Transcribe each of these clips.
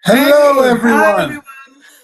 Hello, Hey, hi everyone. everyone.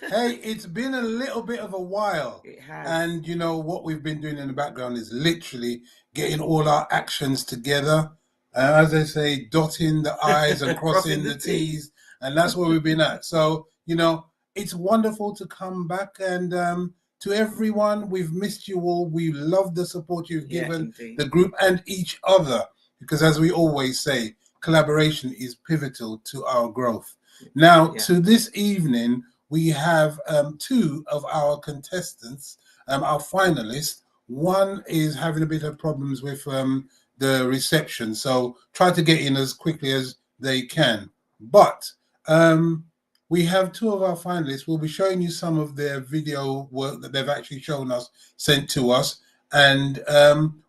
Hey, it's been a little bit of a while. It has. And you know what we've been doing in the background is literally getting all our actions together. As they say, dotting the I's and crossing Crossing the the T. T's. And that's where we've been at. So, you know, it's wonderful to come back. And to everyone, we've missed you all. We love the support you've Yeah, given indeed. the group and each other. Because as we always say, collaboration is pivotal to our growth. Now, Yeah. to this evening, we have two of our contestants, our finalists. One is having a bit of problems with the reception, so try to get in as quickly as they can. But we have two of our finalists. We'll be showing you some of their video work that they've actually shown us, sent to us, and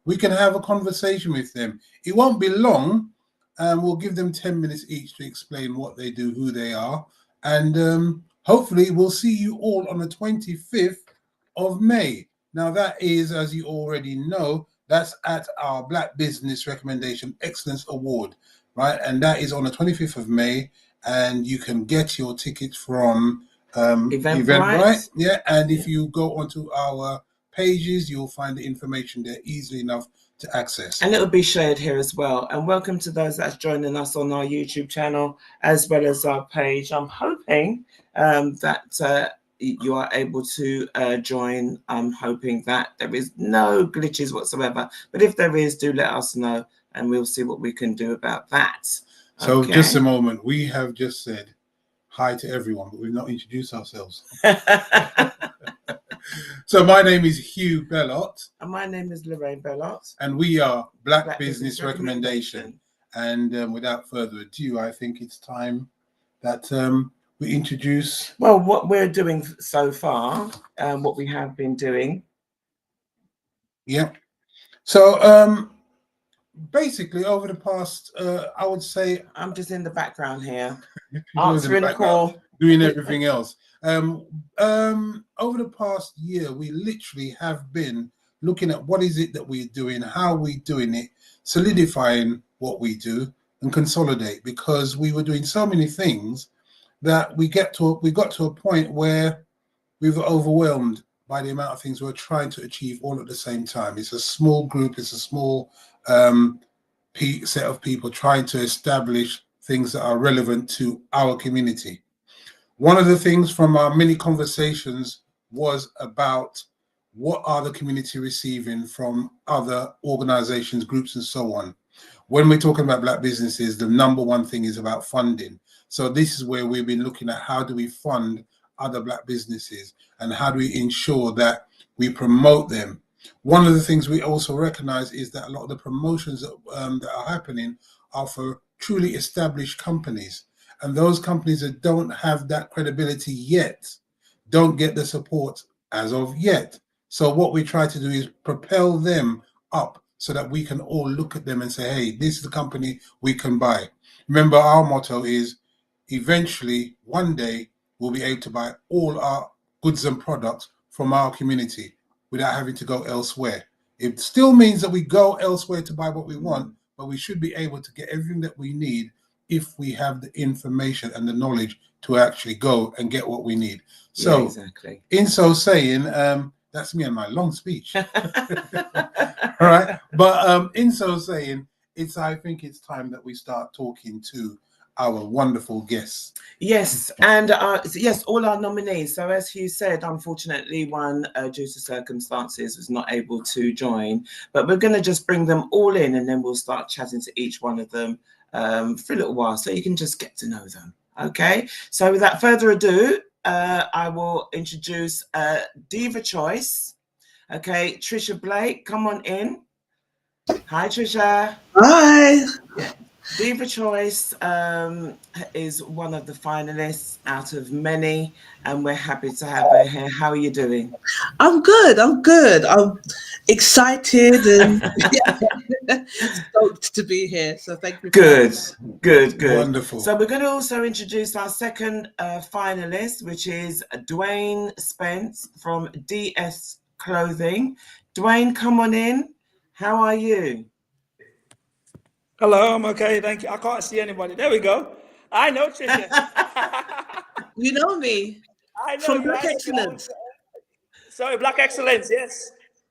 we can have a conversation with them. It won't be long. We'll give them 10 minutes each to explain what they do, who they are, and hopefully we'll see you all on the 25th of May. Now that is, as you already know, that's at our Black Business Recommendation Excellence Award, right? And that is on the 25th of May, and you can get your tickets from Eventbrite. Yeah, and if you go onto our pages, you'll find the information there easily enough to access. And it'll be shared here as well. And welcome to those that's joining us on our YouTube channel as well as our page. I'm hoping that you are able to join. I'm hoping that there is no glitches whatsoever. But if there is, do let us know and we'll see what we can do about that. So Okay. just a moment. We have just said hi to everyone, but we've not introduced ourselves. So my name is Hugh Bellott. And my name is Lorraine Bellott. And we are Black Business Recommendation. And without further ado, I think it's time that we introduce... Well, what we're doing so far, what we have been doing. Yeah. So basically over the past, I would say... I'm just in the background here. Answering the call. Doing everything else. Over the past year, we literally have been looking at what is it that we're doing, how we're doing it, solidifying what we do and consolidate, because we were doing so many things that we got to a point where we were overwhelmed by the amount of things we're trying to achieve all at the same time. It's a small group, it's a small set of people trying to establish things that are relevant to our community. One of the things from our many conversations was about what are the community receiving from other organizations, groups, and so on. When we're talking about Black businesses, the number one thing is about funding. So this is where we've been looking at how do we fund other Black businesses and how do we ensure that we promote them. One of the things we also recognize is that a lot of the promotions that are happening are for truly established companies. And those companies that don't have that credibility yet don't get the support as of yet. So what we try to do is propel them up so that we can all look at them and say, hey, this is the company we can buy. Remember, our motto is eventually, one day, we'll be able to buy all our goods and products from our community without having to go elsewhere. It still means that we go elsewhere to buy what we want, but we should be able to get everything that we need if we have the information and the knowledge to actually go and get what we need. So, yeah, exactly. In so saying, that's me and my long speech. All right. But in so saying, I think it's time that we start talking to our wonderful guests. Yes, and yes, all our nominees. So as Hugh said, unfortunately, one due to circumstances was not able to join, but we're going to just bring them all in and then we'll start chatting to each one of them for a little while so you can just get to know them. Okay, so without further ado, I will introduce Diva Choice. Okay, Trisha Blake, come on in. Hi, Trisha. Hi. Yeah. Diva Choice is one of the finalists out of many, and we're happy to have her here. How are you doing? I'm good. I'm excited and stoked to be here. So thank you. Good. Wonderful. So we're going to also introduce our second finalist, which is Dwayne Spence from DS Clothing. Dwayne, come on in. How are you? Hello, I'm okay, thank you. I can't see anybody. There we go. I know, Trisha. You know me I know from you. Black I know you. Excellence. Sorry, Black Excellence. Yes.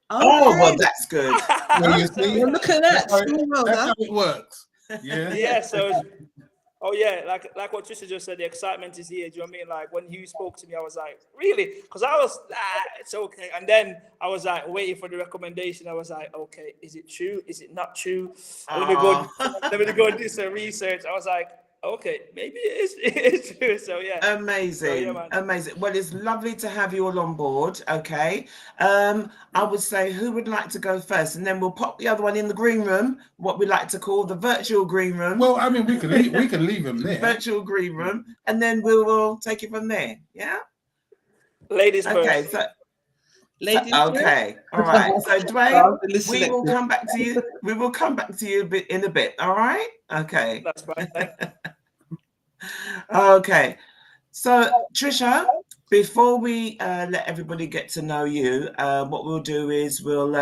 Oh, well, Okay. that's good. Well, you see, Well, look at that. that's how Small world, that's huh? how it works. Yeah. Yeah. So. Oh yeah, like what Trisha just said, the excitement is here. Do you know what I mean? Like when you spoke to me, I was like, really? Because I was, it's okay. And then I was like waiting for the recommendation. I was like, okay, is it true? Is it not true? Let me go. Let me go do some research. I was like, okay, maybe it is true. So yeah. Amazing, So, yeah, man. amazing. Well, it's lovely to have you all on board. Okay, I would say who would like to go first, and then we'll pop the other one in the green room, what we like to call the virtual green room. Well, I mean, we can leave them there. Virtual green room, and then we will take it from there. Yeah. Ladies Okay. first. So. Ladies. Okay. All right. So Dwayne, we will Selected. come back to you. We will come back to you in a bit. All right. Okay. That's fine. Okay. So Trisha, before we let everybody get to know you, what we'll do is we'll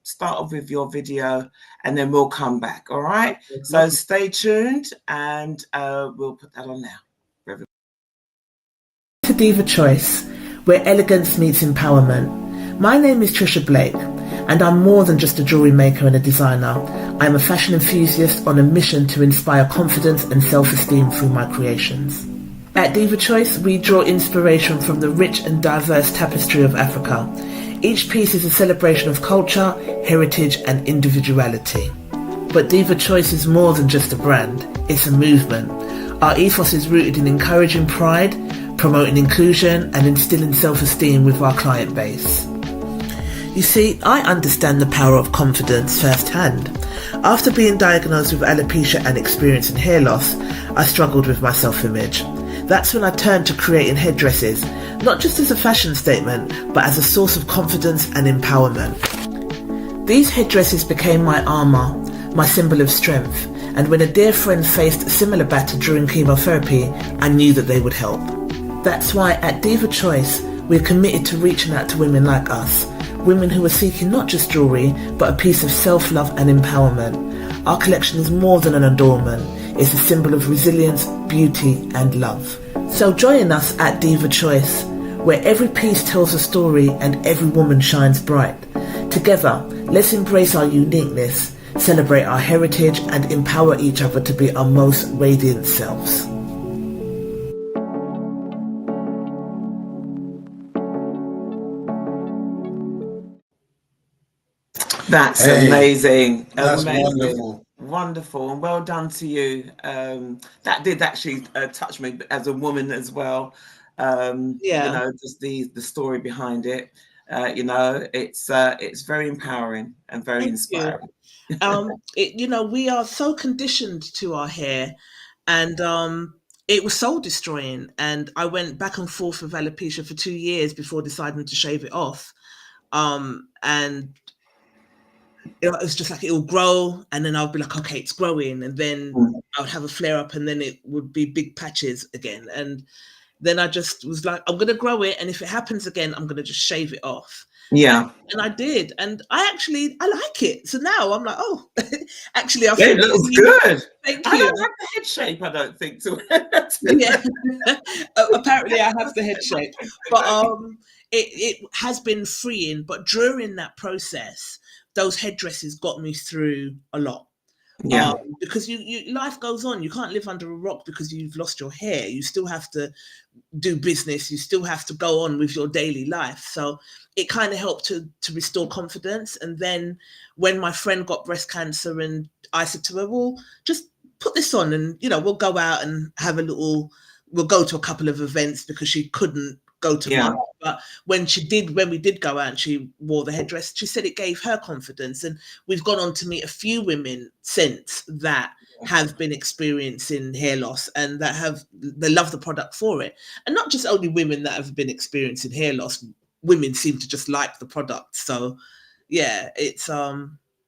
start off with your video, and then we'll come back. All right. So stay tuned, and we'll put that on now. To Diva Choice, where elegance meets empowerment. My name is Trisha Blake, and I'm more than just a jewellery maker and a designer. I'm a fashion enthusiast on a mission to inspire confidence and self-esteem through my creations. At Diva Choice, we draw inspiration from the rich and diverse tapestry of Africa. Each piece is a celebration of culture, heritage, and individuality. But Diva Choice is more than just a brand, it's a movement. Our ethos is rooted in encouraging pride, promoting inclusion, and instilling self-esteem with our client base. You see, I understand the power of confidence firsthand. After being diagnosed with alopecia and experiencing hair loss, I struggled with my self-image. That's when I turned to creating headdresses, not just as a fashion statement, but as a source of confidence and empowerment. These headdresses became my armour, my symbol of strength, and when a dear friend faced a similar battle during chemotherapy, I knew that they would help. That's why at Diva Choice, we're committed to reaching out to women like us, women who are seeking not just jewellery, but a piece of self-love and empowerment. Our collection is more than an adornment, it's a symbol of resilience, beauty and love. So join us at Diva Choice, where every piece tells a story and every woman shines bright. Together, let's embrace our uniqueness, celebrate our heritage and empower each other to be our most radiant selves. That's Hey, amazing. That's Amazing. wonderful. Wonderful, and well done to you. That did actually touch me as a woman as well. You Yeah. know, just the story behind it. You know, it's very empowering and very Thank inspiring. You know, we are so conditioned to our hair, and it was soul destroying. And I went back and forth with alopecia for 2 years before deciding to shave it off. And it was just like it'll grow, and then I'll be like, okay, it's growing, and then I would have a flare up, and then it would be big patches again. And then I just was like, I'm gonna grow it, and if it happens again, I'm gonna just shave it off. Yeah, And I did, and I like it. So now I'm like, oh, actually, I it feel looks good. Thank I you. don't have the head shape. I don't think so. Yeah. Apparently, I have the head shape, but it has been freeing. But during that process, those headdresses got me through a lot. Yeah, Because you life goes on. You can't live under a rock because you've lost your hair. You still have to do business. You still have to go on with your daily life. So it kind of helped to restore confidence. And then when my friend got breast cancer, and I said to her, well, just put this on, and we'll go out and have we'll go to a couple of events, because she couldn't go to one. But when we did go out and she wore the headdress, she said it gave her confidence. And we've gone on to meet a few women since that have been experiencing hair loss, and they love the product for it. And not just only women that have been experiencing hair loss, women seem to just like the product. So yeah, it's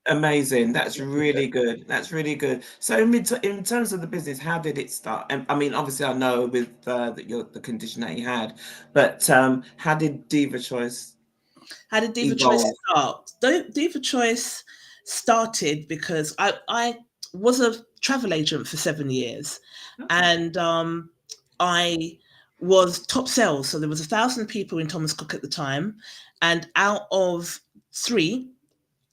amazing. That's really good. That's really good. So in terms of the business, how did it start? I mean, obviously, I know with the condition that you had, but how did Diva Choice? How did Diva Choice start? Diva Choice started because I was a travel agent for 7 years, and I was top sales. So there was 1,000 people in Thomas Cook at the time. And out of the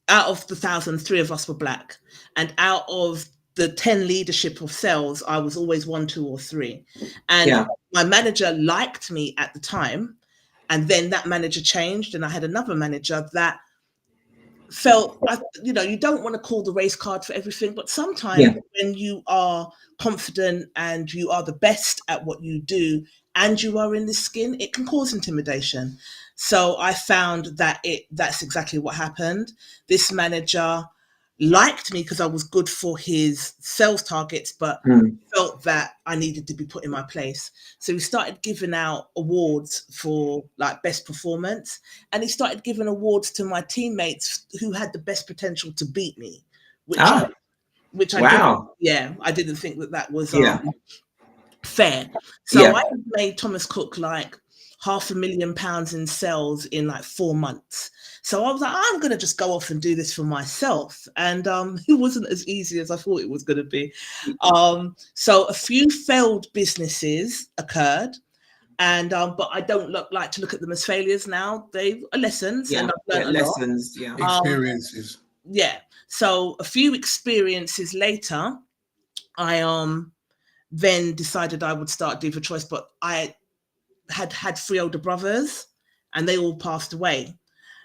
1,000, 3 of us were Black. And out of the 10 leadership of sales, I was always 1, 2, or 3. And my manager liked me at the time. And then that manager changed, and I had another manager that felt, you don't want to call the race card for everything, but sometimes when you are confident and you are the best at what you do and you are in this skin, it can cause intimidation. So I found that that's exactly what happened. This manager liked me because I was good for his sales targets, but felt that I needed to be put in my place. So he started giving out awards for like best performance, and he started giving awards to my teammates who had the best potential to beat me, which I didn't think that was fair. So I made Thomas Cook like £500,000 in sales in like 4 months. So I was like, I'm going to just go off and do this for myself. And it wasn't as easy as I thought it was going to be. So a few failed businesses occurred. And but I don't like to look at them as failures now. They are lessons. And I've learned a lot. Experiences. So a few experiences later, I then decided I would start Diva Choice, but I had 3 older brothers and they all passed away.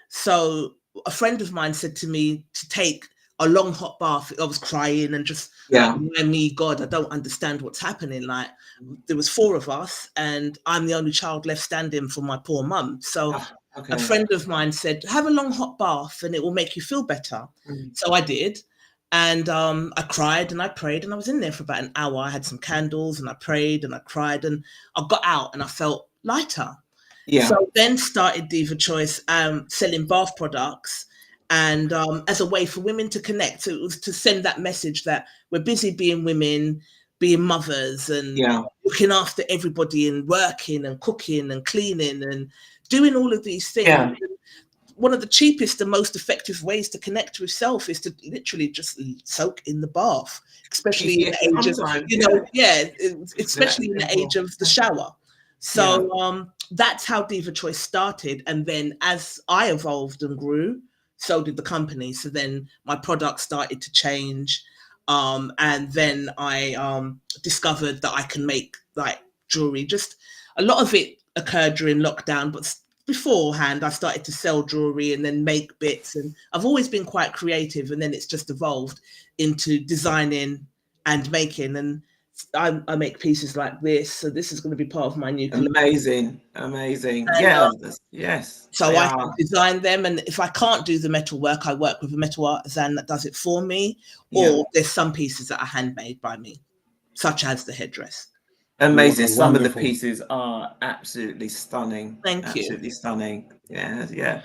So a friend of mine said to me to take a long hot bath. I was crying and just God, I don't understand what's happening. Like, there was 4 of us and I'm the only child left standing for my poor mum. So a friend of mine said, have a long hot bath and it will make you feel better. So I did. And I cried and I prayed and I was in there for about an hour. I had some candles and I prayed and I cried and I got out and I felt lighter. So then started Diva Choice, selling bath products and as a way for women to connect. So it was to send that message that we're busy being women, being mothers and looking after everybody and working and cooking and cleaning and doing all of these things. One of the cheapest and most effective ways to connect with self is to literally just soak in the bath, especially in the age of, especially in the age of the shower. So that's how Diva Choice started. And then as I evolved and grew, so did the company. So then my products started to change. And then I discovered that I can make like jewelry. Just a lot of it occurred during lockdown, but beforehand I started to sell jewelry and then make bits, and I've always been quite creative, and then it's just evolved into designing and making, and I make pieces like this. So this is going to be part of my new collection. Amazing. And, yes. So I can design them, and if I can't do the metal work, I work with a metal artisan that does it for me, or there's some pieces that are handmade by me, such as the headdress. Amazing. Some of the pieces are absolutely stunning. Thank you. Absolutely stunning. Yeah.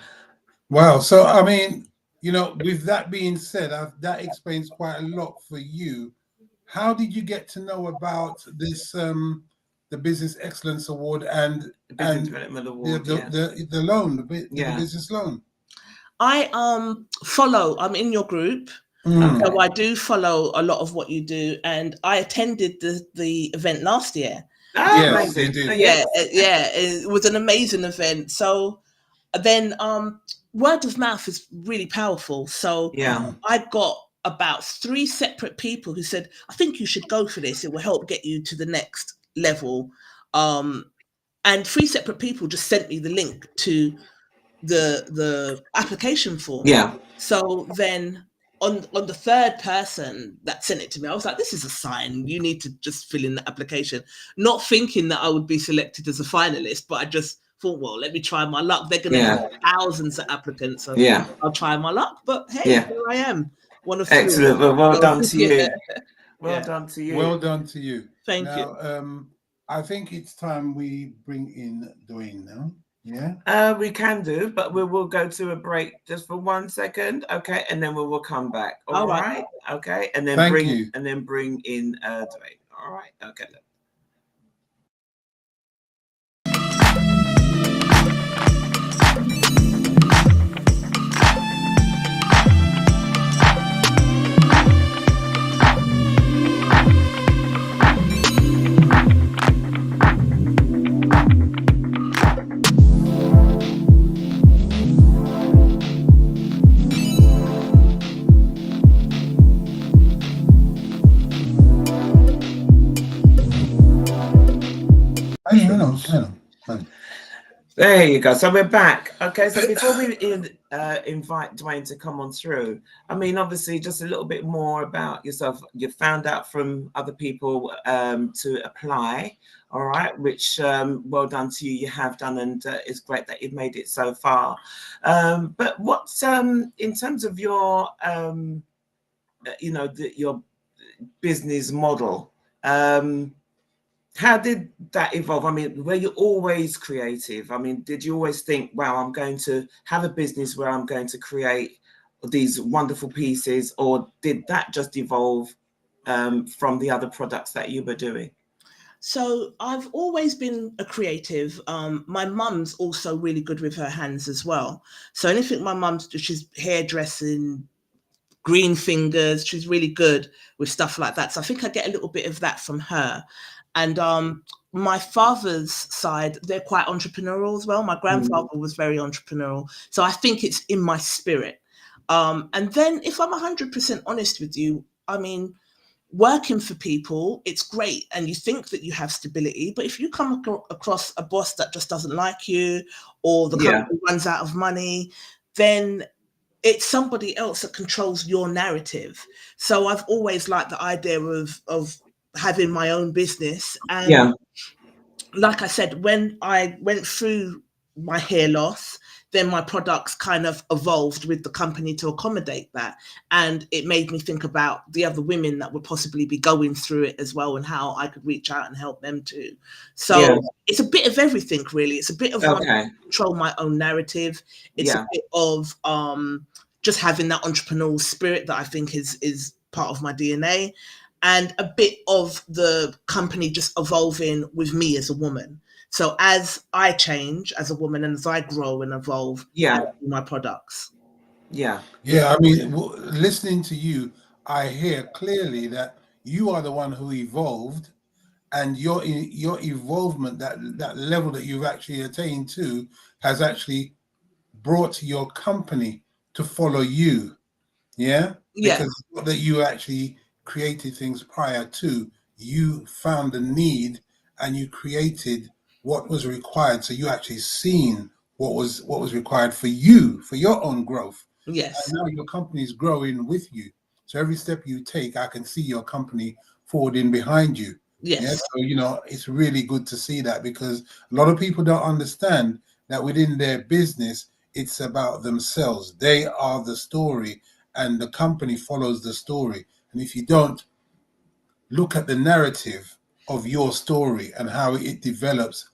Wow. So, I mean, with that being said, that explains quite a lot for you. How did you get to know about this, the Business Excellence Award and Development Award, the loan, the business loan? I'm in your group. So I do follow a lot of what you do, and I attended the event last year. Amazing. It was an amazing event. So then word of mouth is really powerful. So I got about 3 separate people who said, I think you should go for this. It will help get you to the next level. And 3 separate people just sent me the link to the application form. So then on the 3rd person that sent it to me, I was like, this is a sign. You need to just fill in the application. Not thinking that I would be selected as a finalist, but I just thought, well, let me try my luck. They're going to have thousands of applicants. So I'll try my luck. But hey, here I am. One of excellent. Well done to you. Well done to you. Well done to you. Thank you. I think it's time we bring in Dwayne now. We can do, but we will go to a break just for 1 second, okay, and then we will come back. All right, okay, and then bring in Dwayne. All right, okay. I know. There you go. So we're back. Okay, so before we invite Dwayne to come on through, I mean, obviously, just a little bit more about yourself. You found out from other people to apply, all right, which well done to you. You have done, and it's great that you've made it so far. But what's in terms of your, your business model? How did that evolve? I mean, were you always creative? I mean, did you always think, wow, I'm going to have a business where I'm going to create these wonderful pieces, or did that just evolve from the other products that you were doing? So I've always been a creative. My mum's also really good with her hands as well. So anything my mum's, she's hairdressing, green fingers, she's really good with stuff like that. So I think I get a little bit of that from her. And my father's side, they're quite entrepreneurial as well. My grandfather was very entrepreneurial. So I think it's in my spirit. And then if I'm 100% honest with you, I mean, working for people, it's great. And you think that you have stability. But if you come across a boss that just doesn't like you, or the company runs out of money, then it's somebody else that controls your narrative. So I've always liked the idea of having my own business. And like I said, when I went through my hair loss, then my products kind of evolved with the company to accommodate that. And it made me think about the other women that would possibly be going through it as well, and how I could reach out and help them too. So it's a bit of everything, really. It's a bit of control my own narrative. It's a bit of just having that entrepreneurial spirit that I think is part of my DNA, and a bit of the company just evolving with me as a woman. So as I change as a woman, and as I grow and evolve, my products. I mean, listening to you, I hear clearly that you are the one who evolved, and your evolvement, that level that you've actually attained to, has actually brought your company to follow you. Because that you actually created things prior to, you found the need and you created what was required. So you actually seen what was required for you, for your own growth. Yes. And now your company is growing with you. So every step you take, I can see your company forwarding behind you. Yes. So, it's really good to see that, because a lot of people don't understand that within their business, it's about themselves. They are the story, and the company follows the story. And if you don't look at the narrative of your story and how it develops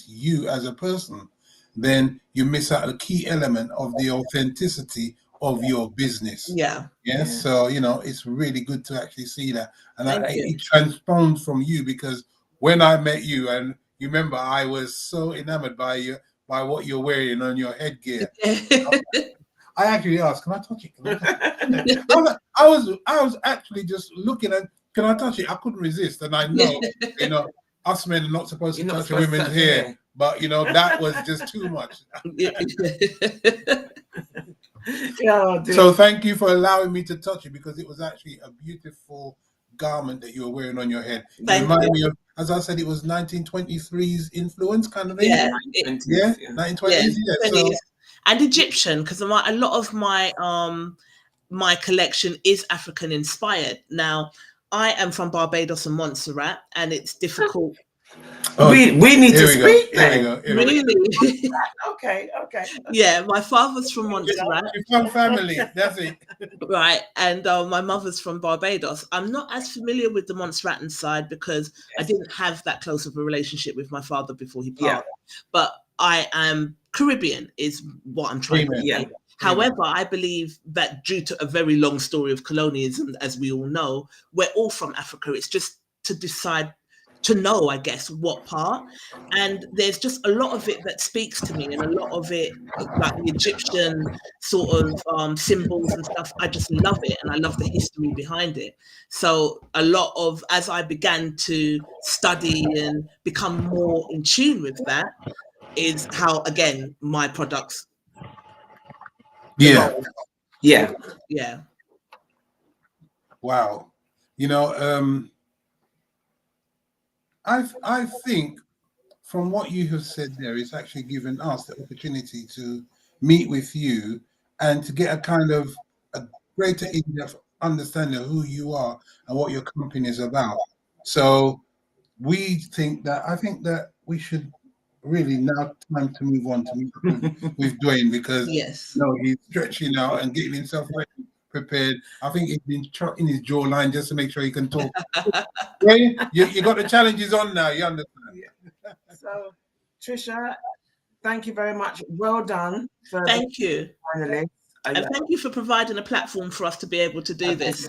you as a person, then you miss out a key element of the authenticity of your business. So it's really good to actually see that, and it transformed from you, because when I met you, and you remember, I was so enamored by you, by what you're wearing on your headgear. I actually asked, "Can I touch it? Can I touch it?" I was actually just looking at, "Can I touch it?" I couldn't resist, and I know, us men are not supposed to touch a women's hair, but that was just too much. So thank you for allowing me to touch it, because it was actually a beautiful garment that you were wearing on your head. It reminded me of, as I said, it was 1923's influence kind of thing. 1920s. So, and Egyptian, because a lot of my my collection is African inspired. Now, I am from Barbados and Montserrat, and it's difficult. We need to speak then. Really? Okay. Yeah, my father's from Montserrat. Your family, that's it. Right, and my mother's from Barbados. I'm not as familiar with the Montserratan side, because I didn't have that close of a relationship with my father before he passed. But I am Caribbean, is what I'm trying to say. However, I believe that due to a very long story of colonialism, as we all know, we're all from Africa. It's just to decide to know, I guess, what part. And there's just a lot of it that speaks to me, and a lot of it, like the Egyptian sort of symbols and stuff, I just love it, and I love the history behind it. So a lot of, as I began to study and become more in tune with that, is how, again, my products evolve. Wow. I think from what you have said there, it's actually given us the opportunity to meet with you and to get a kind of a greater in-depth understanding of who you are and what your company is about. So I think that we should really now time to move on to meet with Dwayne, because Yes. he's stretching out and getting himself ready, prepared. I think he's been in his jawline just to make sure he can talk. Dwayne, you got the challenges on now, you understand? So, Trisha, thank you very much. Well done. Thank you. Finally. And thank you for providing a platform for us to be able to do this.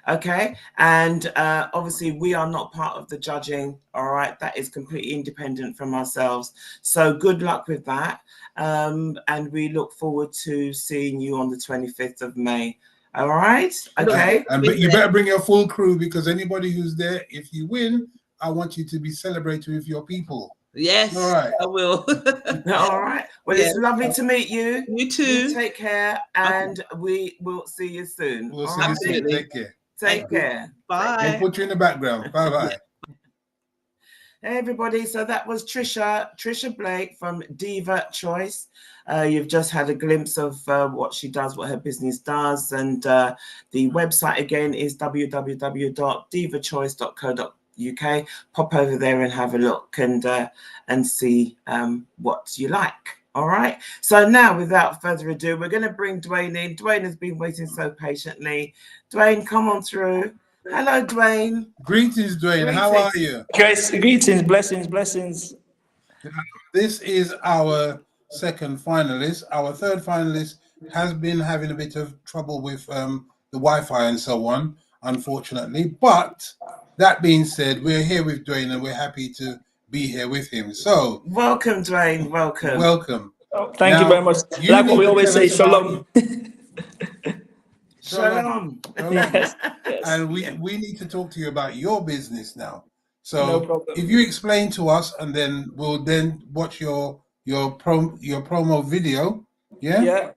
Okay, and obviously we are not part of the judging, all right? That is completely independent from ourselves. So good luck with that. And we look forward to seeing you on the 25th of May. All right, okay. But you better bring your full crew, because anybody who's there, if you win, I want you to be celebrating with your people. Yes, all right. I will. All right. Well, it's lovely to meet you. You too. You take care, and we will see you soon. We'll see you soon. Take care. Take care. Bye. We'll put you in the background. Bye-bye. Hey, everybody. So that was Trisha Blake from Diva Choice. You've just had a glimpse of what she does, what her business does. And the website, again, is www.divachoice.co.uk. Pop over there and have a look and see what you like. All right. So now, without further ado, we're going to bring Dwayne in. Dwayne has been waiting so patiently. Dwayne, come on through. Hello, Dwayne. Greetings, Dwayne. How are you? Greetings, blessings. This is our second finalist. Our third finalist has been having a bit of trouble with the Wi-Fi and so on, unfortunately. But that being said, we're here with Dwayne and we're happy to be here with him. So welcome, Dwayne. Welcome. Oh, thank you very much. Like what we always say, shalom. Shalom. Yes. And we need to talk to you about your business now. So no problem. If you explain to us, and then we'll watch your promo video. Yeah.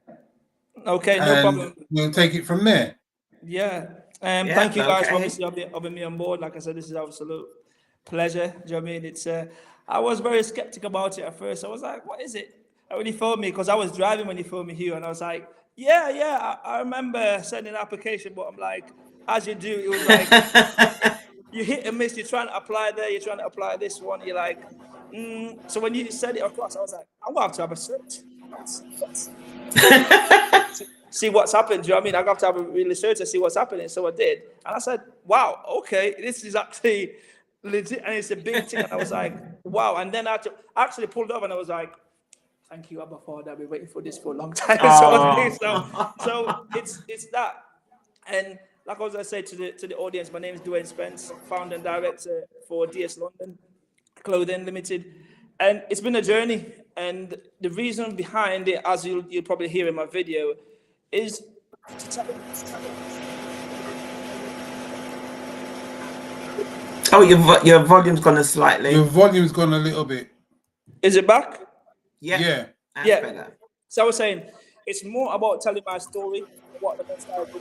Okay, no problem. We'll take it from there. Yeah. Thank you guys for obviously having me on board. Like I said, this is our absolute pleasure. Do you know what I mean? It's I was very skeptical about it at first. I was like, what is it? When he phoned me, because I was driving when he phoned me here, and I was like, I remember sending an application, but I'm like, as you do, it was like you hit and miss. You're trying to apply there, you're trying to apply this one. You're like, So when you said it across, I was like, I'm gonna have to have a search. See what's happened. Do you know what I mean? I got to have a really search to see what's happening. So I did, and I said, wow, okay, this is actually legit, and it's a big thing. And I was like, wow. And then I actually pulled up, and I was like, thank you, Abba Father. I've been waiting for this for a long time. So it's that. And like I was saying to the audience, my name is Dwayne Spence, founder and director for DS London Clothing Limited. And it's been a journey. And the reason behind it, as you'll probably hear in my video, is to tell you. Oh, your volume's gone slightly. Your volume's gone a little bit. Is it back? Yeah. Better. So I was saying, it's more about telling my story, what the best I do.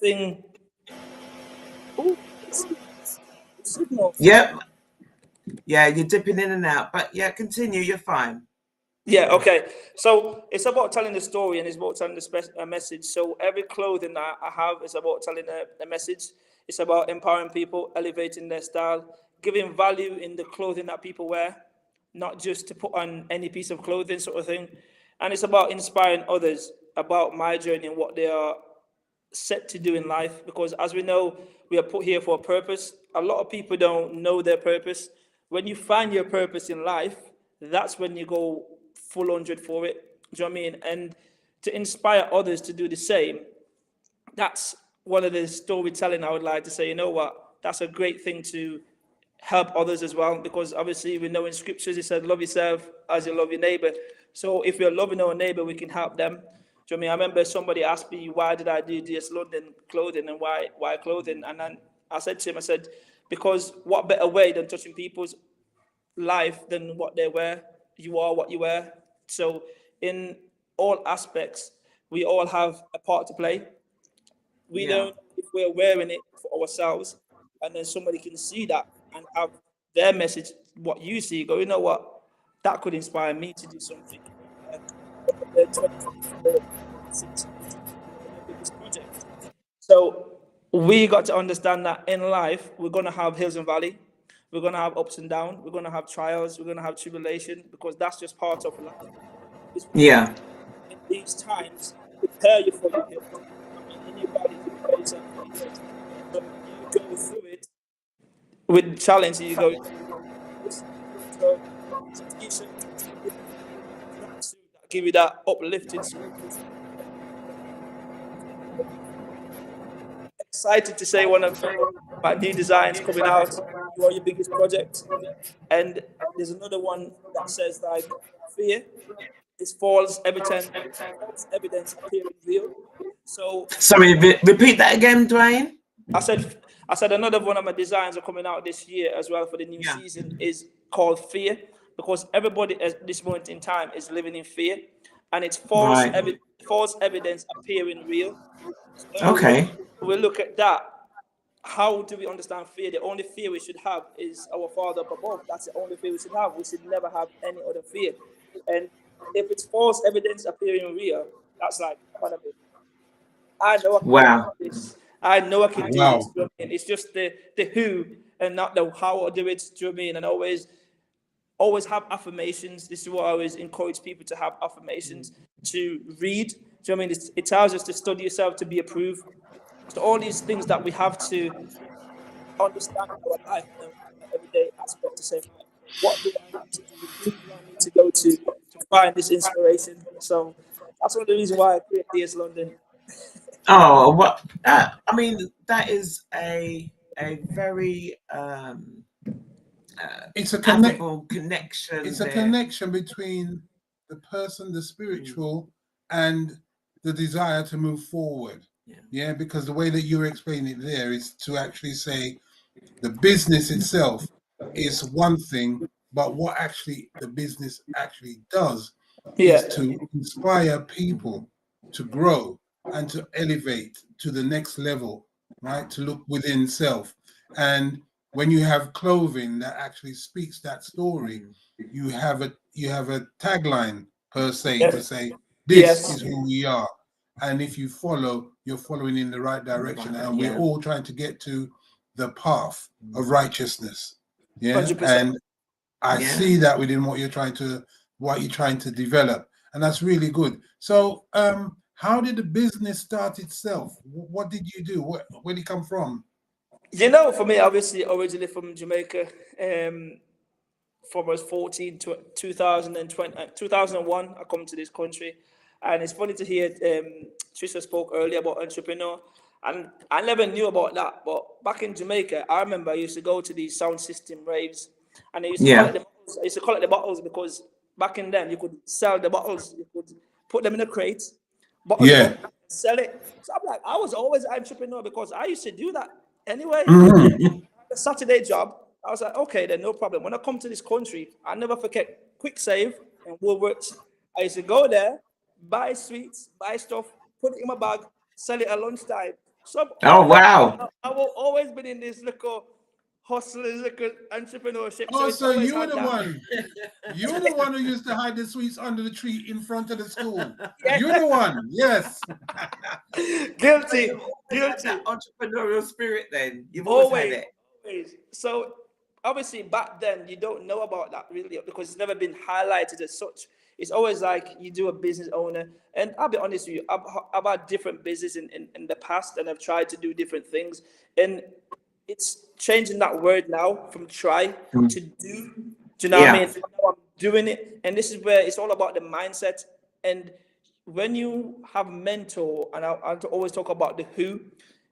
Everything. Ooh, signal. Yep. Yeah, you're dipping in and out, but yeah, continue. You're fine. Yeah. Okay. So it's about telling the story, and it's about telling a message. So every clothing that I have is about telling a message. It's about empowering people, elevating their style, giving value in the clothing that people wear, not just to put on any piece of clothing sort of thing. And it's about inspiring others about my journey and what they are set to do in life. Because as we know, we are put here for a purpose. A lot of people don't know their purpose. When you find your purpose in life, that's when you go full 100 for it. Do you know what I mean? And to inspire others to do the same, that's one of the storytelling I would like to say, you know what, that's a great thing to help others as well, because obviously we know in scriptures it said love yourself as you love your neighbor. So if we're loving our neighbor, we can help them. Do you know what I mean? I remember somebody asked me, why did I do DS London Clothing, and why clothing? And then I said to him, because what better way than touching people's life than what they wear? You are what you wear. So in all aspects, we all have a part to play. We don't, if we're wearing it for ourselves, and then somebody can see that and have their message, what you see, go, you know what, that could inspire me to do something. The 2024 biggest project. So we got to understand that in life, we're going to have hills and valleys. We're going to have ups and downs. We're going to have trials. We're going to have tribulation, because that's just part of life. Yeah. In these times, prepare you for your hills. In your valleys, you prepare yourself for your hills. So you go through it with challenge. You go. So t-shirt, that give you that uplifting spirit. Excited to say one of my new designs coming out. You are your biggest project, and there's another one that says like fear is false evidence appearing real. So Sorry, repeat that again, Dwayne. I said another one of my designs are coming out this year as well for the new season is called fear, because everybody at this moment in time is living in fear, and it's false evidence appearing real. So Okay. we'll look at that. How do we understand fear? The only fear we should have is our Father up above. That's the only fear we should have. We should never have any other fear. And if it's false evidence appearing real, that's like one of it. I know I can do this. I know I can do this. Do you know what I mean? It's just the who and not the how I do it. Do you know what I mean? And always have affirmations. This is what I always encourage people to have affirmations, to read. Do you know what I mean? It tells us to study yourself to be approved. So all these things that we have to understand in our life, everyday aspect, to say, what do I need to do? Who do I need to go to find this inspiration? So that's one of the reasons why I created DS London. Oh, what? I mean, that is a very it's a connection. It's a connection between the person, the spiritual, and the desire to move forward. Yeah, because the way that you're explaining it there is to actually say the business itself is one thing, but what actually the business actually does is to inspire people to grow and to elevate to the next level, right? To look within self. And when you have clothing that actually speaks that story, you have a tagline per se to say, this is who we are. And if you follow, you're following in the right direction. And we're all trying to get to the path of righteousness. Yeah. 100%. And I see that within what you're trying to develop. And that's really good. So how did the business start itself? What did you do? Where did it come from? You know, for me, obviously, originally from Jamaica, from I was 14 to 2001, I come to this country. And it's funny to hear Trisha spoke earlier about entrepreneur. And I never knew about that. But back in Jamaica, I remember I used to go to these sound system raves. And I used to collect the bottles. I used to collect the bottles because back in then, you could sell the bottles. You could put them in a crate, bottle them up, sell it. So I'm like, I was always an entrepreneur because I used to do that anyway. A Saturday job. I was like, okay, then no problem. When I come to this country, I never forget Quick Save and Woolworths. I used to go there, buy sweets, buy stuff, put it in my bag, sell it at lunchtime. So I've always been in this little hustlers, little entrepreneurship. Oh, so you were the one. You were the one who used to hide the sweets under the tree in front of the school. You're the one. Yes. Guilty. That entrepreneurial spirit. Then you've always had it. Always. So obviously back then you don't know about that really because it's never been highlighted as such. It's always like you do a business owner, and I'll be honest with you, I've had different business in the past, and I've tried to do different things, and it's changing that word now from try to do. Do you know what I mean? So now I'm doing it, and this is where it's all about the mindset. And when you have mentor, and I always talk about the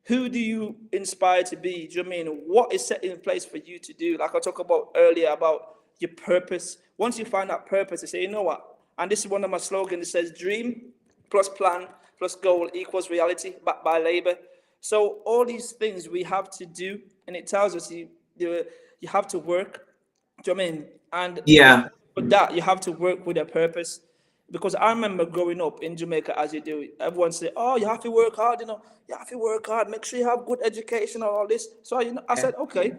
who do you inspire to be? Do you know what I mean? What is set in place for you to do? Like I talked about earlier about your purpose. Once you find that purpose, you say, you know what? And this is one of my slogans. It says, dream plus plan plus goal equals reality, backed by labor. So all these things we have to do, and it tells us you have to work. Do you know what I mean? And for that, you have to work with a purpose. Because I remember growing up in Jamaica, as you do, everyone say, "Oh, you have to work hard, you know, you have to work hard, make sure you have good education and all this." So, you know, I said, okay,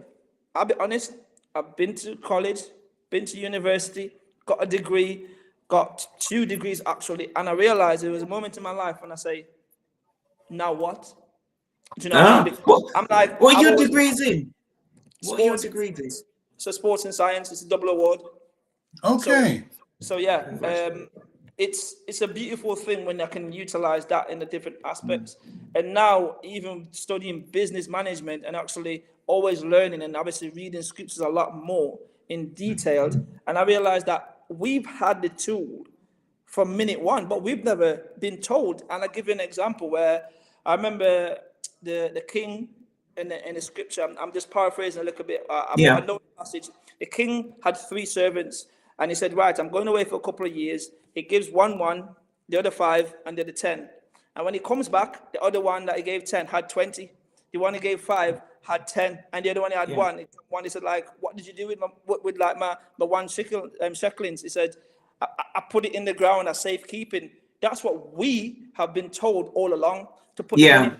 I'll be honest, I've been to college, been to university, got a degree, got 2 degrees actually, and I realized there was a moment in my life when I say, now what? Do you know what I mean? Because I'm like, what are I've your always degrees in? What are your sports, degrees in? so sports and science, it's a double award. Okay. So yeah, it's a beautiful thing when I can utilize that in the different aspects. And now even studying business management and actually always learning and obviously reading scriptures a lot more in detailed. And I realized that we've had the tool from minute one, but we've never been told. And I'll give you an example where I remember the king in the scripture. I'm just paraphrasing a little bit. I know the passage. The king had 3 servants, and he said, "Right, I'm going away for a couple of years." He gives one, the other 5, and the other 10. And when he comes back, the other one that he gave 10 had 20. The one he gave 5 had 10, and the other one he had 1. One he said, like, "What did you do with my 1 shekels?" He said, I put it in the ground as safekeeping. That's what we have been told all along, to put money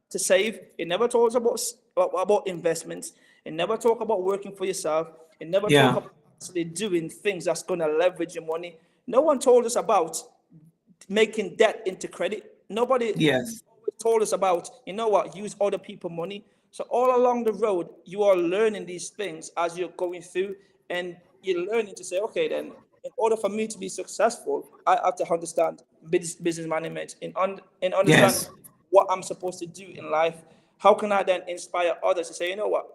to save. It never told us about investments. It never talk about working for yourself. It never talk about actually doing things that's going to leverage your money. No one told us about making debt into credit. Nobody told us about, you know what, use other people's money. So all along the road, you are learning these things as you're going through, and you're learning to say, okay, then in order for me to be successful, I have to understand business management and understand what I'm supposed to do in life. How can I then inspire others to say, you know what,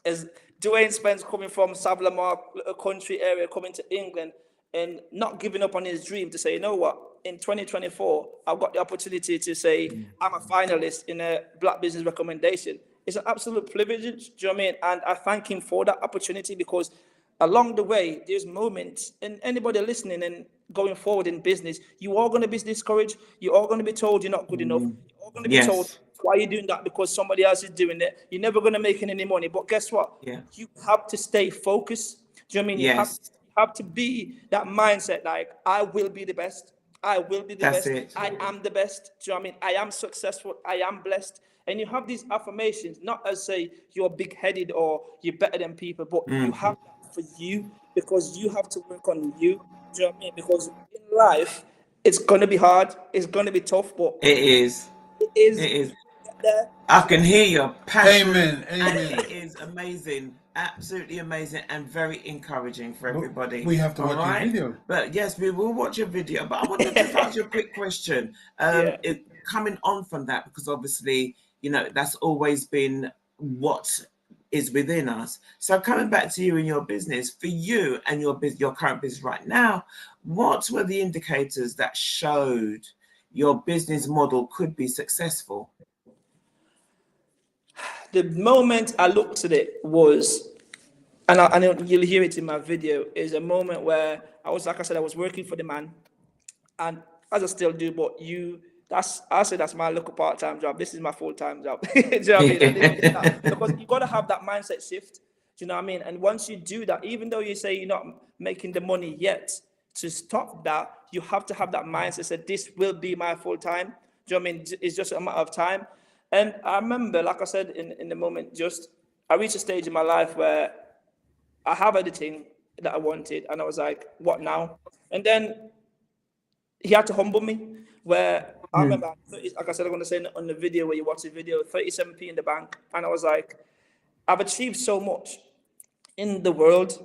as Dwayne Spence coming from Savlamar, a country area, coming to England and not giving up on his dream to say, you know what, in 2024, I've got the opportunity to say I'm a finalist in a Black Business Recommendation. It's an absolute privilege, do you know what I mean? And I thank him for that opportunity, because along the way, there's moments, and anybody listening and going forward in business, you are going to be discouraged. You are going to be told you're not good enough. You're all going to be told, why are you doing that? Because somebody else is doing it. You're never going to make any money. But guess what? You have to stay focused. Do you know what I mean? You have to be that mindset, like, I will be the best. I will be the best. I am the best. Do you know what I mean? I am successful. I am blessed. And you have these affirmations, not as say you're big-headed or you're better than people, but you have that for you, because you have to work on you. Do you know what I mean? Because in life, it's going to be hard. It's going to be tough, but it is. It is. I can hear your passion. Amen. And it is amazing. Absolutely amazing and very encouraging for everybody. We have to watch your video. But yes, we will watch your video. But I want to just ask you a quick question. Coming on from that, because obviously, you know, that's always been what is within us. So coming back to you and your business, for you and your current business right now, what were the indicators that showed your business model could be successful? The moment I looked at it was, and you'll hear it in my video, is a moment where I was, like I said, I was working for the man, and as I still do, but I say that's my little part-time job. This is my full-time job. Do you know what I mean? Because you got to have that mindset shift. Do you know what I mean? And once you do that, even though you say you're not making the money yet, to stop that, you have to have that mindset that this will be my full-time. Do you know what I mean? It's just a matter of time. And I remember, like I said, in the moment, I reached a stage in my life where I have everything that I wanted, and I was like, what now? And then he had to humble me, where I remember, like I said, I'm going to say on the video where you watch the video, 37p in the bank. And I was like, I've achieved so much in the world.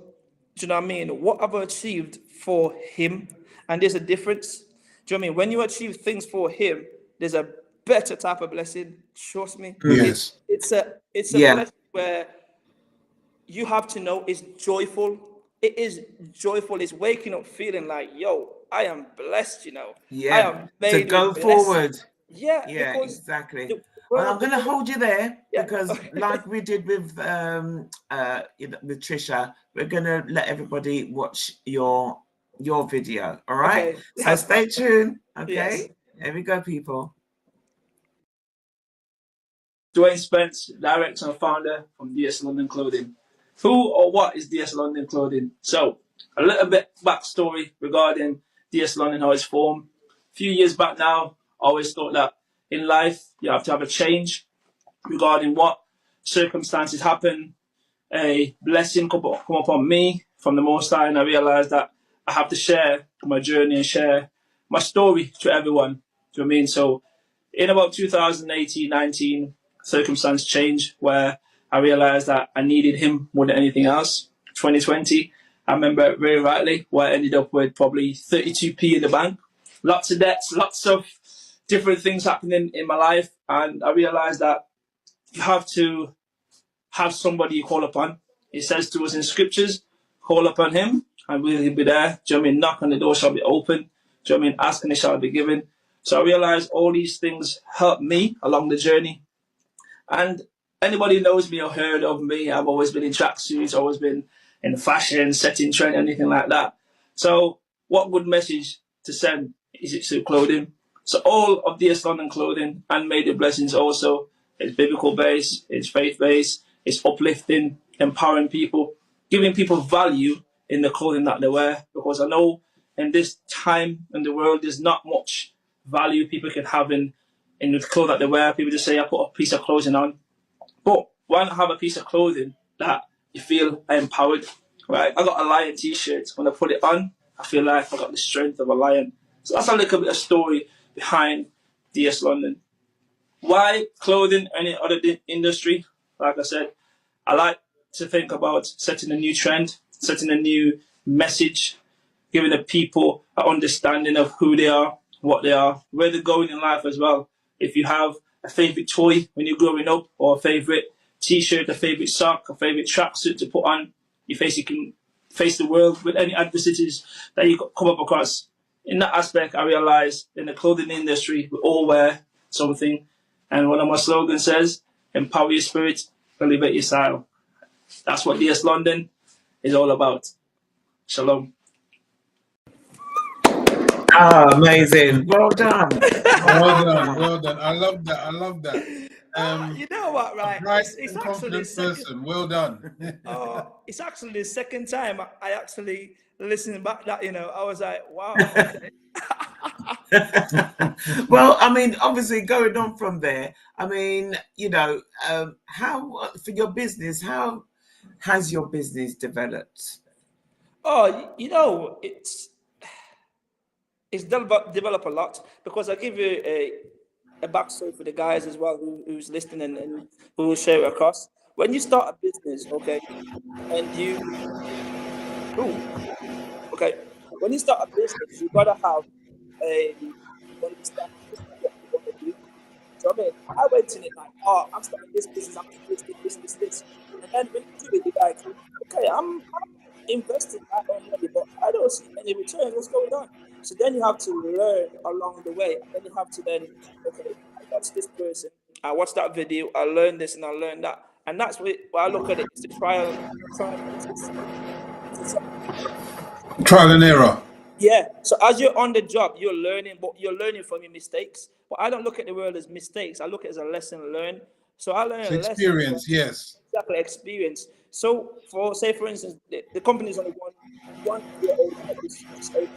Do you know what I mean? What have I achieved for him? And there's a difference. Do you know what I mean? When you achieve things for him, there's a better type of blessing. Trust me. Yes. It's a blessing where you have to know it's joyful. It is joyful. It's waking up feeling like, yo, I am blessed, you know. I am made to go forward. Yeah, exactly. Well, I'm going to hold you there because, like we did with Trisha, we're going to let everybody watch your video. All right. Okay. So stay tuned. Okay. Yes. Here we go, people. Dwayne Spence, director and founder from DS London Clothing. Who or what is DS London Clothing? So, a little bit backstory regarding DS London, how it's formed. A few years back now, I always thought that in life, you have to have a change regarding what circumstances happen. A blessing come upon me from the Most High, and I realized that I have to share my journey and share my story to everyone. Do you know what I mean? So in about 2018, 19, circumstance changed where I realized that I needed him more than anything else. 2020, I remember very rightly where I ended up with probably 32p in the bank. Lots of debts, lots of different things happening in my life. And I realized that you have to have somebody you call upon. It says to us in scriptures, call upon him and we'll be there. Do you know what I mean? Knock on the door shall be open. Do you know what I mean? Ask and it shall be given. So I realized all these things helped me along the journey. And anybody who knows me or heard of me, I've always been in tracksuits, always been in fashion, setting trend, anything like that. So what good message to send is it through clothing? So all of DS London clothing and Made of Blessings also, it's biblical based, it's faith based, it's uplifting, empowering people, giving people value in the clothing that they wear. Because I know in this time in the world, there's not much value people can have in the clothes that they wear. People just say, I put a piece of clothing on. But why not have a piece of clothing that you feel empowered, right? I got a lion t-shirt. When I put it on, I feel like I got the strength of a lion. So that's a little bit of story behind DS London. Why clothing, any other industry? Like I said, I like to think about setting a new trend, setting a new message, giving the people an understanding of who they are, what they are, where they're going in life as well. If you have a favorite toy when you're growing up, or a favorite t-shirt, a favorite sock, a favorite tracksuit to put on, you can face the world with any adversities that you come up across. In that aspect, I realize in the clothing industry, we all wear something. And one of my slogans says, empower your spirit, elevate your style. That's what DS London is all about. Shalom. Ah, amazing. Well done. Well done. I love that. You know what, right? Bright It's and actually confident person. Well done. it's actually the second time I actually listened back that, I was like, wow. Okay. Well, I mean, obviously going on from there, I mean, how for your business, how has your business developed? Oh, it's developed a lot, because I'll give you a backstory for the guys as well who's listening and who will share it across. When you start a business, okay, and when you start a business, you gotta have a understanding of what you want to do. So I mean, I went in it like, oh, I'm starting this business, I'm doing this. And then when you do it, you're like, okay, I'm investing my own money, but I don't see any return. What's going on? So then you have to learn along the way. And then you have to okay, I watch this person, I watch that video, I learn this and I learn that. And that's what I look at it. It's the trial process. Trial and error. Yeah. So as you're on the job, you're learning, but you're learning from your mistakes. But I don't look at the world as mistakes. I look at it as a lesson learned. So I learn a lesson. Experience, yes. Exactly, experience. So for instance, the company is only one year old at this stage.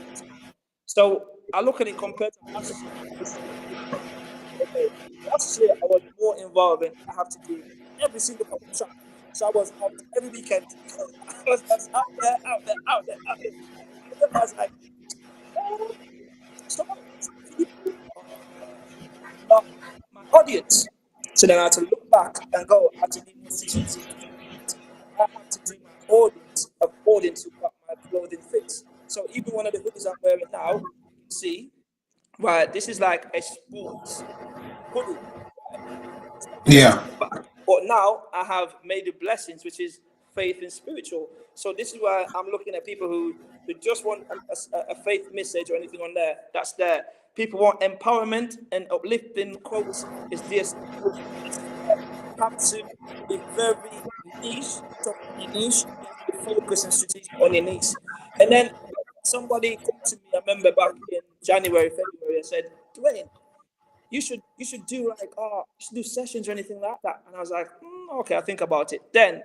So I look at it compared to last year. Okay, last year I was more involved and I have to do every single competition. So I was out every weekend. I was out there. And then I was like, oh, my audience. So then I had to look back and go, I had to be more strategic. I had to do my audience according to what my clothing fits. So even one of the hoodies I'm wearing now, you can see, right, this is like a sports hoodie. Yeah. But now I have Made of Blessings, which is faith and spiritual. So this is why I'm looking at people who just want a faith message or anything on there. That's there. People want empowerment and uplifting quotes. Is this? You have to be very niche, focus and strategic on your niche. And then somebody came to me, I remember back in January, February, and said, Dwayne, you should do you should do sessions or anything like that. And I was like, okay, I'll think about it. Then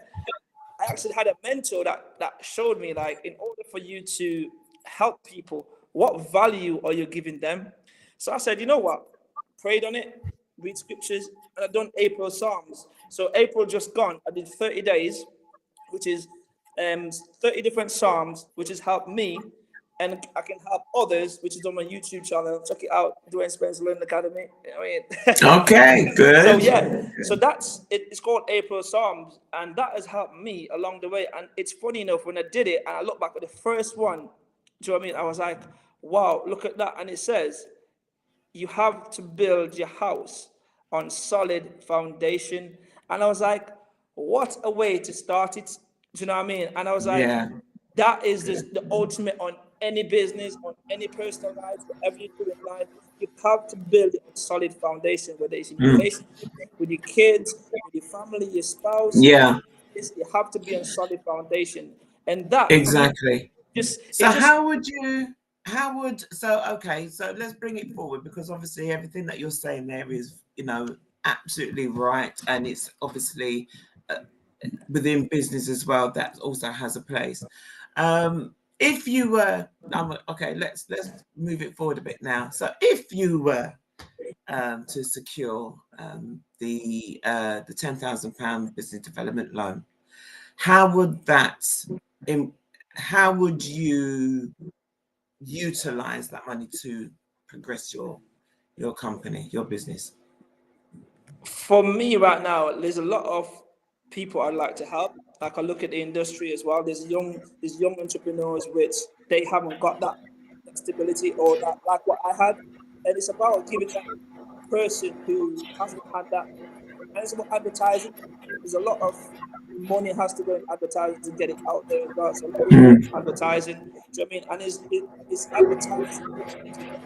I actually had a mentor that showed me, like, in order for you to help people, What value are you giving them? So I said, you know what? Prayed on it, read scriptures, and I've done April Psalms. So April just gone, I did 30 days, which is 30 different Psalms, which has helped me, and I can help others, which is on my YouTube channel. Check it out, Dwayne Spencer Learning Academy. I mean, Okay, good. so yeah, so that's it. It's called April Psalms, and that has helped me along the way. And it's funny enough, when I did it, and I look back at the first one, do you know what I mean? I was like, wow, look at that. And it says, you have to build your house on solid foundation. And I was like, what a way to start it. Do you know what I mean? And I was like, that is the ultimate on any business, on any personal life, whatever you do in life. You have to build a solid foundation, whether it's in your relationship, with your kids, with your family, your spouse. Yeah. You have to be on solid foundation. And that exactly. so okay, so let's bring it forward, because obviously everything that you're saying there is, absolutely right, and it's obviously within business as well, that also has a place. If you were okay, let's move it forward a bit now. So if you were to secure the £10,000 business development loan, how would you utilize that money to progress your company, your business? For me right now, there's a lot of people I'd like to help. Like I look at the industry as well. There's young entrepreneurs which they haven't got that stability or that like what I had, and it's about giving that person who hasn't had that. And it's about advertising. There's a lot of money has to go in advertising to get it out there as well. So advertising, do you know what I mean? And it's advertising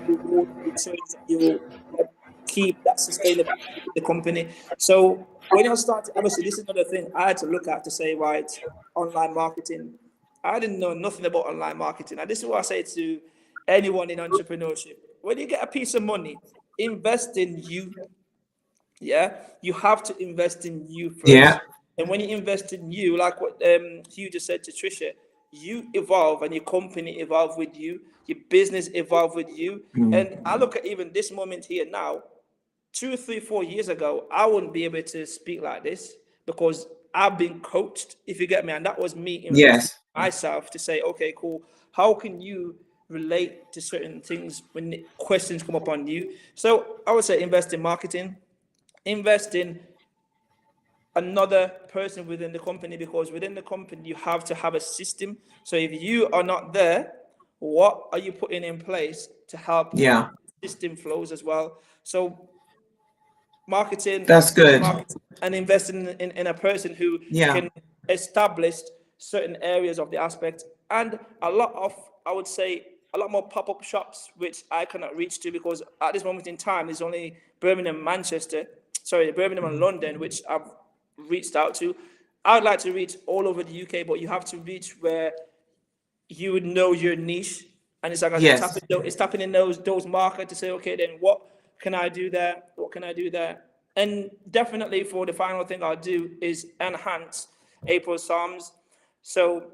reward returns that you will keep that sustainable in the company. So when I started, obviously this is another thing I had to look at to say, right, online marketing. I didn't know nothing about online marketing. And this is what I say to anyone in entrepreneurship. When you get a piece of money, invest in you. Yeah, you have to invest in you first. Yeah. And when you invest in you, like what Hugh just said to Trisha, you evolve and your company evolve with you, your business evolve with you. And I look at even this moment here now, 2, 3, 4 years ago, I wouldn't be able to speak like this because I've been coached, if you get me. And that was me investing myself to say, okay, cool. How can you relate to certain things when questions come up on you? So I would say invest in marketing, invest in another person within the company, because within the company, you have to have a system. So if you are not there, what are you putting in place to help the system flows as well? So marketing, that's good. And investing in a person who can establish certain areas of the aspect. And a lot more pop-up shops, which I cannot reach to because at this moment in time, there's only Birmingham and London, which I've reached out to. I'd like to reach all over the UK, but you have to reach where you would know your niche. And it's like it's tapping in those markets to say, okay, then what can I do there? What can I do there? And definitely for the final thing I'll do is enhance April Psalms. So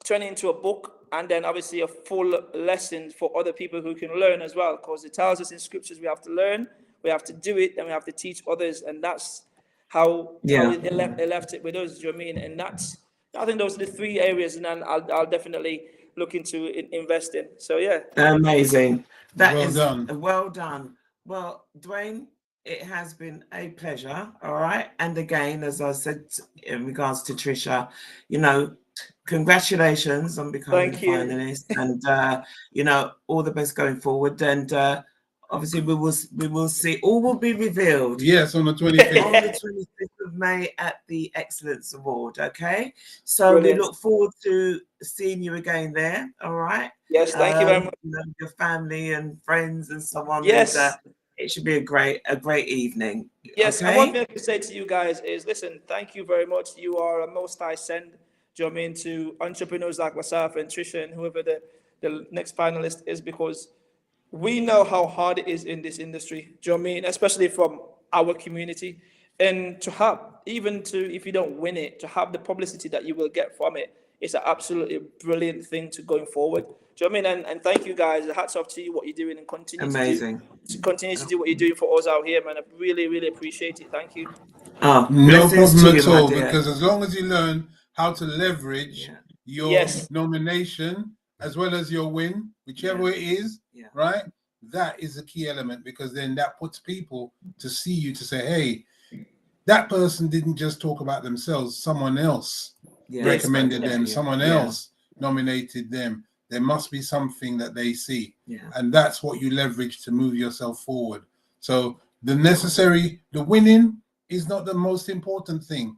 turn it into a book, and then obviously a full lesson for other people who can learn as well, because it tells us in scriptures we have to learn, we have to do it, and we have to teach others. And that's how it left it with us, do you know what I mean? And I think those are the 3 areas, and then I'll definitely look into investing. So yeah. Amazing. Done. Well done. Well, Dwayne, it has been a pleasure. All right. And again, as I said, in regards to Trisha, congratulations on becoming a finalist, and all the best going forward. And obviously we will see, all will be revealed. Yes, on the 25th. On the 25th of May at the Excellence Award. Okay. So Brilliant. we look forward to seeing you again there. All right. Yes, thank you very much. Your family and friends and so on. Yes. And, it should be a great evening. Yes, okay? And one thing I can say to you guys is, listen, thank you very much. You are a most high send, do you know what I mean, to entrepreneurs like myself and Trisha and whoever the next finalist is, because we know how hard it is in this industry, do you know what I mean, especially from our community. And to have, even to, if you don't win it, to have the publicity that you will get from it it's an absolutely brilliant thing to going forward. Do you know what I mean? And thank you guys. Hats off to you, what you're doing, and continue Amazing. continue to do what you're doing for us out here, man. I really, really appreciate it. Thank you. Oh, No blessings problem to at you, my all, dear. because as long as you learn how to leverage your Yes. nomination as well as your win, whichever it is, right? That is a key element, because then that puts people to see you, to say, hey, that person didn't just talk about themselves, someone else recommended them, someone else nominated them. There must be something that they see. And that's what you leverage to move yourself forward. So the winning is not the most important thing.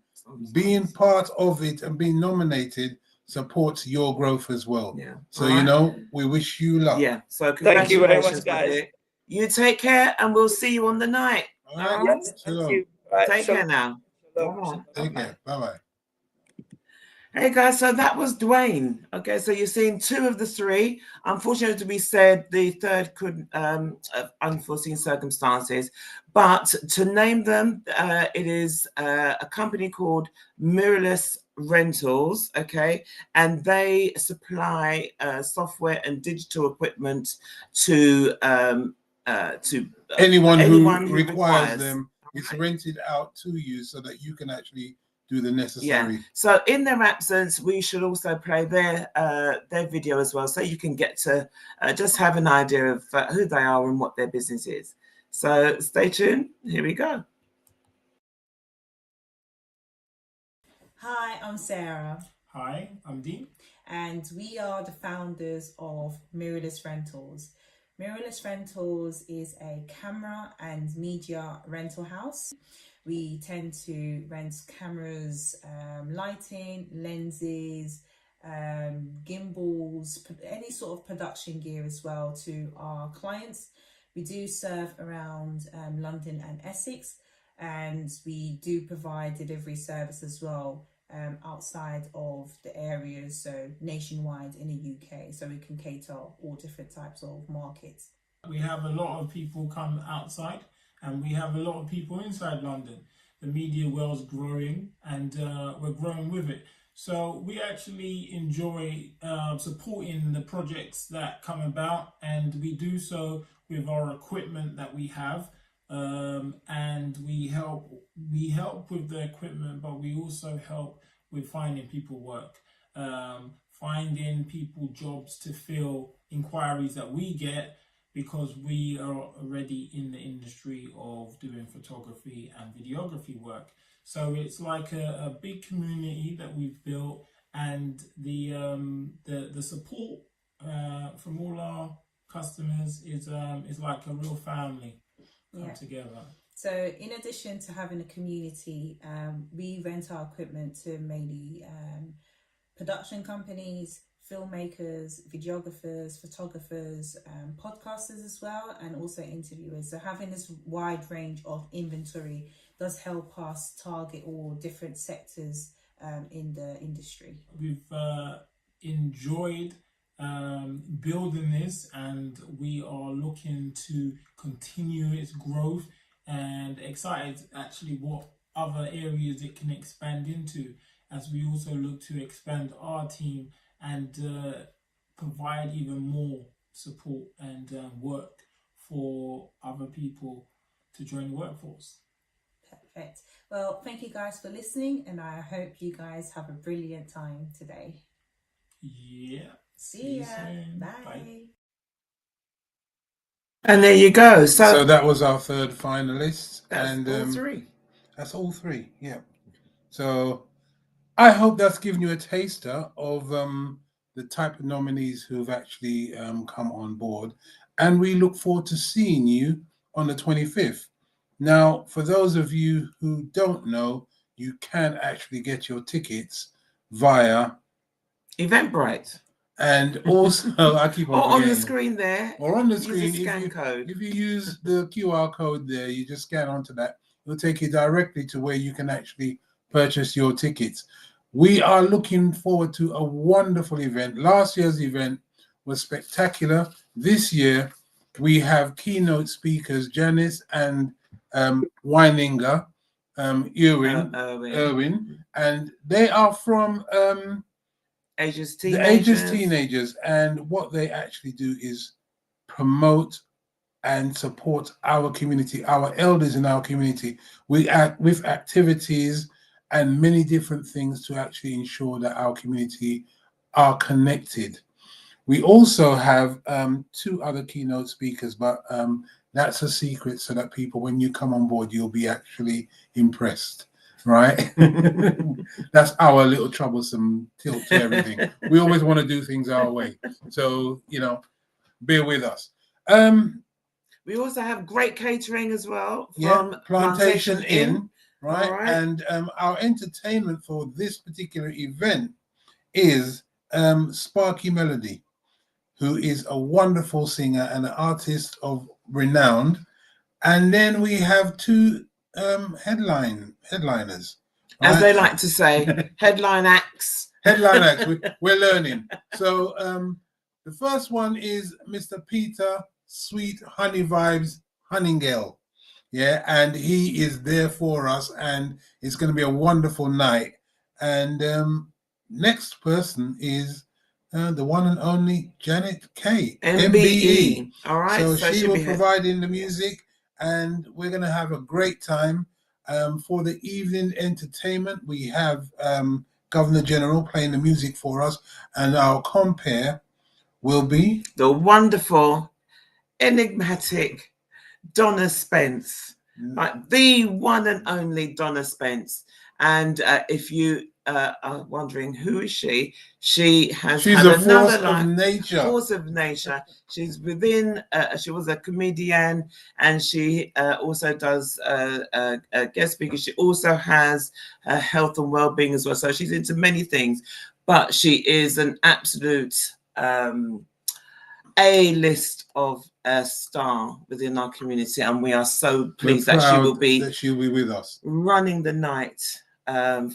Being part of it and being nominated supports your growth as well. So, you know, we wish you luck. So thank you very much, guys. You take care, and we'll see you on the night. All right. Yes, thank you. All right, Take care now. Take care. Bye-bye. Hey guys, so that was Dwayne. Okay, so you've seen 2 of the 3. Unfortunately, to be said, the third could unforeseen circumstances. But to name them, it is a company called Mirrorless Rentals. Okay, and they supply software and digital equipment to anyone who requires them. It's rented out to you so that you can actually do the necessary. So in their absence, we should also play their video as well, so you can get to just have an idea of who they are and what their business is. So stay tuned. Here we go. Hi, I'm Sarah. Hi, I'm Dean. And we are the founders of Mirrorless Rentals. Mirrorless Rentals is a camera and media rental house. We tend to rent cameras, lighting, lenses, gimbals, any sort of production gear as well to our clients. We do serve around London and Essex, and we do provide delivery service as well outside of the areas, so nationwide in the UK, so we can cater all different types of markets. We have a lot of people come outside, and we have a lot of people inside London. The media world's growing, and we're growing with it. So we actually enjoy supporting the projects that come about, and we do so with our equipment that we have. And we help with the equipment, but we also help with finding people work, finding people jobs to fill inquiries that we get, because we are already in the industry of doing photography and videography work. So it's like a big community that we've built, and the support from all our customers is like a real family come together. So in addition to having a community, we rent our equipment to mainly production companies, filmmakers, videographers, photographers, podcasters as well, and also interviewers. So having this wide range of inventory does help us target all different sectors in the industry. We've enjoyed building this, and we are looking to continue its growth, and excited actually what other areas it can expand into, as we also look to expand our team and provide even more support and work for other people to join the workforce. Perfect. Well, thank you guys for listening, and I hope you guys have a brilliant time today. Yeah. See ya. Soon. Bye. Bye. And there you go. So that was our third finalist. That's all 3. That's all 3, yeah. So I hope that's given you a taster of the type of nominees who've actually come on board. And we look forward to seeing you on the 25th. Now, for those of you who don't know, you can actually get your tickets via Eventbrite. And also, I keep on on the screen there. Or on the screen, code. If you use the QR code there, you just scan onto that. It'll take you directly to where you can actually purchase your tickets. We are looking forward to a wonderful event. Last year's event was spectacular. This year, we have keynote speakers, Janice and Weininger, Irwin, and they are from ages The teenagers. ages teenagers, and what they actually do is promote and support our community, our elders in our community. We act with activities and many different things to actually ensure that our community are connected. We also have 2 other keynote speakers, but that's a secret so that people, when you come on board, you'll be actually impressed, right? That's our little troublesome tilt to everything. We always want to do things our way. So, you know, bear with us. We also have great catering as well Yeah, from Plantation Inn, right? All right. And our entertainment for this particular event is Sparky Melody, who is a wonderful singer and an artist of renown. And then we have 2 headliners. As right? they like to say, headline acts. Headline acts. We're learning. So the first one is Mr. Peter Sweet Honey Vibes Honeygale. Yeah, and he is there for us, and it's going to be a wonderful night. And next person is the one and only Janet K. MBE. All right. So she she'll will be here. provide in the music, and we're going to have a great time. For the evening entertainment, we have Governor General playing the music for us, and our compere will be the wonderful, enigmatic Donna Spence, like the one and only Donna Spence. And if you are wondering who is she has she's had a another force life, of nature. force of nature. She's within. She was a comedian, and she also does guest speakers. She also has health and well-being as well. So she's into many things, but she is an absolute A-list of a star within our community, and we are so pleased that she will be with us, running the night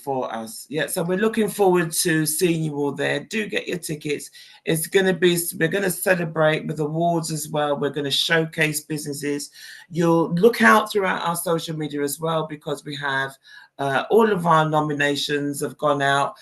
for us. Yeah, so we're looking forward to seeing you all there. Do get your tickets. It's going to be, we're going to celebrate with awards as well. We're going to showcase businesses. You'll look out throughout our social media as well, because we have all of our nominations have gone out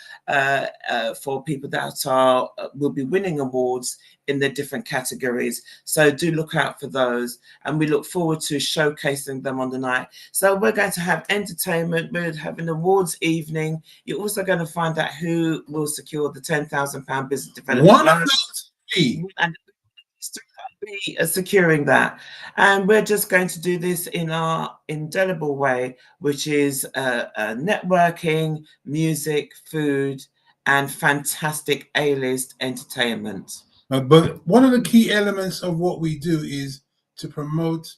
for people that are will be winning awards in the different categories. So do look out for those, and we look forward to showcasing them on the night. So we're going to have entertainment, we're having awards evening. You're also going to find out who will secure the £10,000 business development. One of those three. And be securing that, and we're just going to do this in our indelible way, which is networking, music, food, and fantastic A-list entertainment. But one of the key elements of what we do is to promote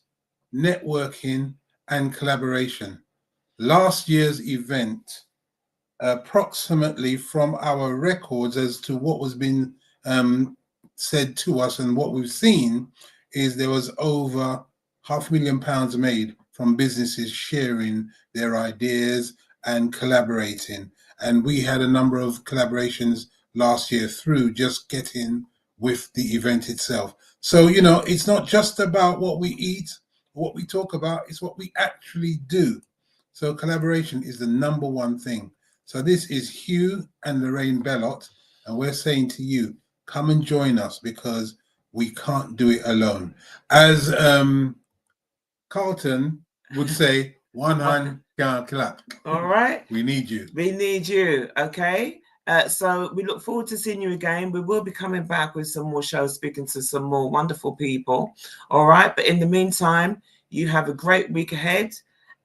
networking and collaboration. Last year's event, approximately from our records as to what was being said to us and what we've seen, is there was over £500,000 made from businesses sharing their ideas and collaborating. And we had a number of collaborations last year through just getting with the event itself. So, you know, it's not just about what we eat, what we talk about, it's what we actually do. So collaboration is the number one thing. So this is Hugh and Lorraine Bellot, and we're saying to you, come and join us, because we can't do it alone. As Carlton would say, one hand can't clap. All right. We need you. We need you. Okay. So we look forward to seeing you again. We will be coming back with some more shows, speaking to some more wonderful people. All right. But in the meantime, you have a great week ahead,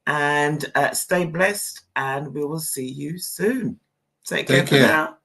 and stay blessed, and we will see you soon. Take care for now.